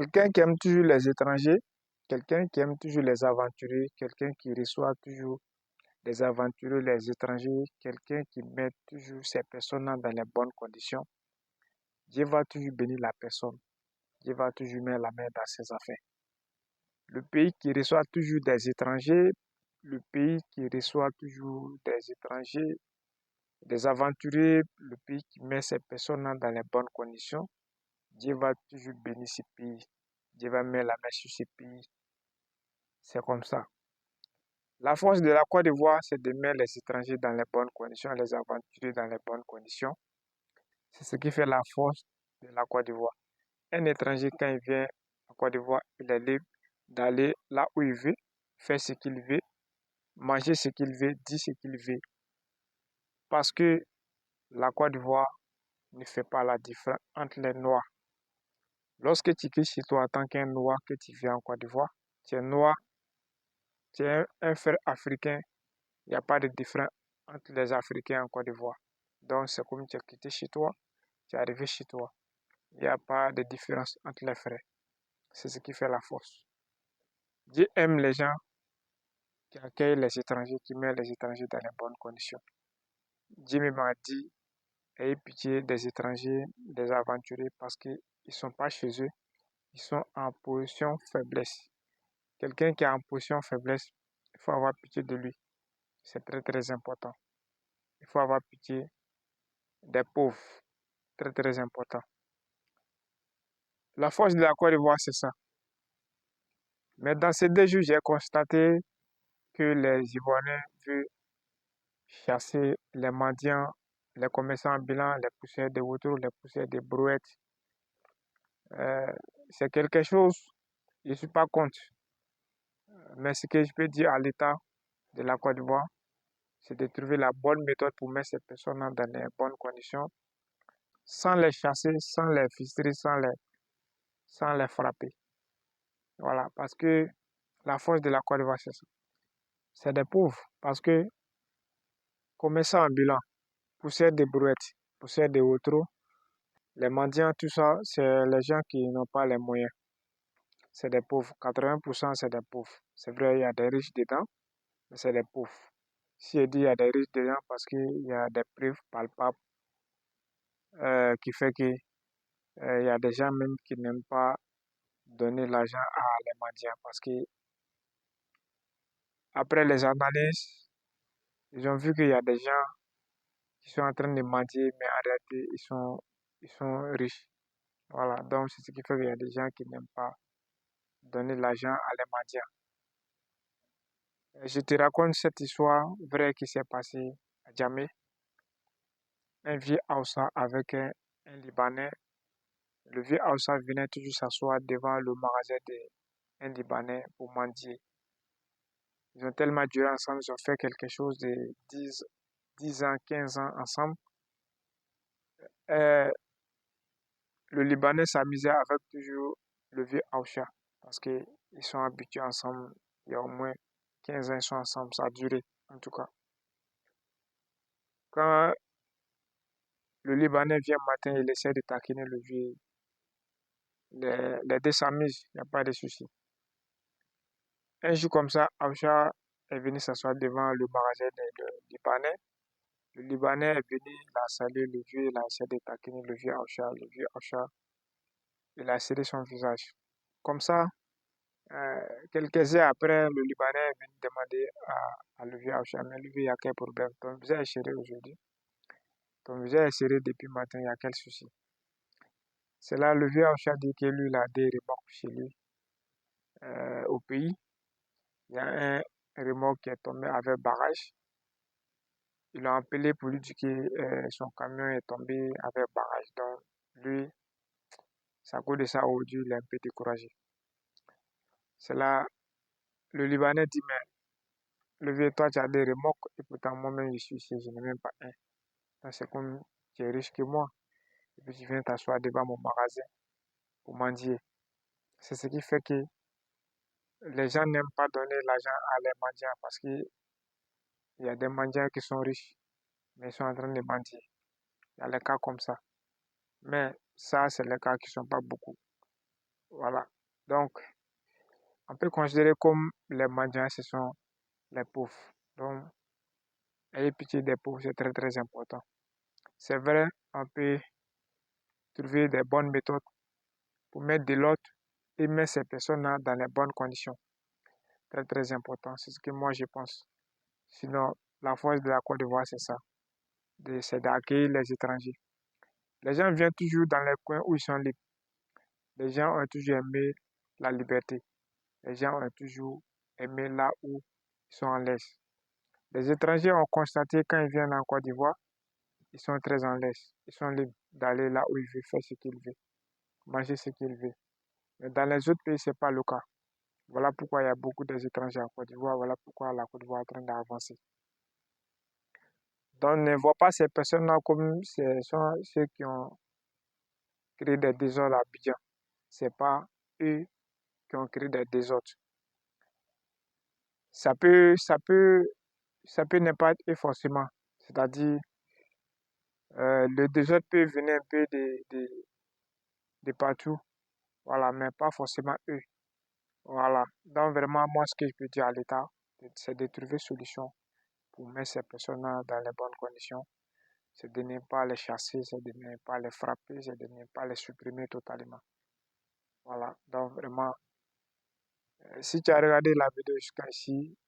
Quelqu'un qui aime toujours les étrangers, quelqu'un qui aime toujours les aventuriers, quelqu'un qui reçoit toujours les aventuriers, les étrangers, quelqu'un qui met toujours ces personnes dans les bonnes conditions, Dieu va toujours bénir la personne. Dieu va toujours mettre la main dans ses affaires. Le pays qui reçoit toujours des étrangers, le pays qui reçoit toujours des étrangers, des aventuriers, le pays qui met ces personnes dans les bonnes conditions, Dieu va toujours bénir ce pays. Dieu va mettre la main sur ce pays. C'est comme ça. La force de la Côte d'Ivoire, c'est de mettre les étrangers dans les bonnes conditions, les aventuriers dans les bonnes conditions. C'est ce qui fait la force de la Côte d'Ivoire. Un étranger, quand il vient en Côte d'Ivoire, il est libre d'aller là où il veut, faire ce qu'il veut, manger ce qu'il veut, dire ce qu'il veut. Parce que la Côte d'Ivoire ne fait pas la différence entre les Noirs. Lorsque tu quittes chez toi en tant qu'un Noir, que tu viens en Côte d'Ivoire, tu es Noir, tu es un frère africain, il n'y a pas de différence entre les Africains en Côte d'Ivoire. Donc, c'est comme tu as quitté chez toi, tu es arrivé chez toi. Il n'y a pas de différence entre les frères. C'est ce qui fait la force. Dieu aime les gens qui accueillent les étrangers, qui mettent les étrangers dans les bonnes conditions. Dieu m'a dit, ayez pitié des étrangers, des aventuriers, parce qu'ils ne sont pas chez eux, ils sont en position faiblesse. Quelqu'un qui est en position faiblesse, il faut avoir pitié de lui. C'est très très important. Il faut avoir pitié des pauvres. Très très important. La force de la Côte d'Ivoire, c'est ça. Mais dans ces 2 jours, j'ai constaté que les Ivoiriens veulent chasser les mendiants, les commerçants ambulants, les poussières de vautours, les poussières de brouettes. Euh, c'est quelque chose, je ne suis pas contre. Mais ce que je peux dire à l'État de la Côte d'Ivoire, c'est de trouver la bonne méthode pour mettre ces personnes dans les bonnes conditions, sans les chasser, sans les frustrer, sans les frapper. Voilà, parce que la force de la Côte d'Ivoire, c'est ça. C'est des pauvres, parce que commerçants ambulants, poussière de brouettes, poussière de vautours, les mendiants, tout ça, c'est les gens qui n'ont pas les moyens. C'est des pauvres. 80%, c'est des pauvres. C'est vrai, il y a des riches dedans, mais c'est des pauvres. Si je dis il y a des riches dedans, parce qu'il y a des preuves palpables qui fait que il y a des gens même qui n'aiment pas donner l'argent à les mendiants parce que après les analyses, ils ont vu qu'il y a des gens qui sont en train de mendier, mais en réalité, ils sont riches. Voilà, donc c'est ce qui fait qu'il y a des gens qui n'aiment pas donner l'argent à les mendiants. Je te raconte cette histoire vraie qui s'est passée à Djamé. Un vieux Hausa avec un Libanais. Le vieux Hausa venait toujours s'asseoir devant le magasin d'un Libanais pour mendier. Ils ont tellement duré ensemble, ils ont fait quelque chose de 10 ans, 15 ans ensemble. Euh, le Libanais s'amusait avec toujours le vieux Hausa parce qu'ils sont habitués ensemble. Il y a au moins 15 ans, ils sont ensemble. Ça a duré, en tout cas. Quand le Libanais vient le matin, il essaie de taquiner le vieux. Les deux s'amusent, il n'y a pas de souci. Un jour comme ça, Hausa est venu s'asseoir devant le magasin du Libanais. Le Libanais est venu, il a salué le vieux, il a essayé de taquiner le vieux Hausa. Le vieux Hausa, il a serré son visage. Comme ça, quelques heures après, le Libanais est venu demander à le vieux Hausa, mais le vieux, il y a quel problème? Ton visage est serré aujourd'hui. Ton visage est serré depuis le matin, il y a quel souci? C'est là le vieux Hausa dit que lui, il a des remorques chez lui au pays. Il y a un remorque qui est tombé avec barrage. Ils l'ont appelé pour lui dire que son camion est tombé avec barrage. Donc, lui, c'est à cause de ça aujourd'hui, il est un peu découragé. C'est là, le Libanais dit, mais le vieux, toi, tu as des remorques, et pourtant, moi-même, je suis ici, je n'ai même pas un. Donc, c'est comme tu es riche que moi, et puis tu viens t'asseoir devant mon magasin pour mendier. C'est ce qui fait que les gens n'aiment pas donner l'argent à les mendiants parce qu'il y a des mendiants qui sont riches, mais ils sont en train de mendier. Il y a des cas comme ça. Mais ça, c'est les cas qui ne sont pas beaucoup. Voilà. Donc, on peut considérer comme les mendiants, ce sont les pauvres. Donc, ayez pitié des pauvres, c'est très très important. C'est vrai, on peut trouver des bonnes méthodes pour mettre de l'ordre et mettre ces personnes-là dans les bonnes conditions. Très très important, c'est ce que moi je pense. Sinon, la force de la Côte d'Ivoire, c'est ça, c'est d'accueillir les étrangers. Les gens viennent toujours dans les coins où ils sont libres. Les gens ont toujours aimé la liberté. Les gens ont toujours aimé là où ils sont en l'aise. Les étrangers ont constaté quand ils viennent en Côte d'Ivoire, ils sont très en l'aise. Ils sont libres d'aller là où ils veulent, faire ce qu'ils veulent, manger ce qu'ils veulent. Mais dans les autres pays, ce n'est pas le cas. Voilà pourquoi il y a beaucoup d'étrangers en Côte d'Ivoire. Voilà pourquoi la Côte d'Ivoire est en train d'avancer. Donc, ne vois pas ces personnes-là comme ce sont ceux qui ont créé des désordres à Abidjan. Ce n'est pas eux qui ont créé des désordres. Ça peut, ça peut, ça peut ne pas être eux forcément. C'est-à-dire, le désordre peut venir un peu de partout. Voilà, mais pas forcément eux. Voilà. Donc, vraiment, moi, ce que je peux dire à l'État, c'est de trouver solution pour mettre ces personnes-là dans les bonnes conditions. C'est de ne pas les chasser, c'est de ne pas les frapper, c'est de ne pas les supprimer totalement. Voilà. Donc, vraiment, si tu as regardé la vidéo jusqu'à ici,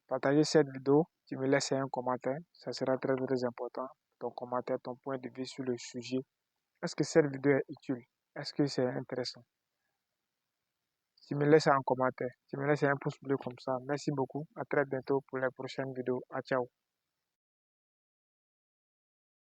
partagez cette vidéo, tu me laisses un commentaire, ça sera très très important. Ton commentaire, ton point de vue sur le sujet. Est-ce que cette vidéo est utile? Est-ce que c'est intéressant? Tu me laisses un commentaire, tu me laisses un pouce bleu comme ça. Merci beaucoup. À très bientôt pour les prochaines vidéos. À ciao.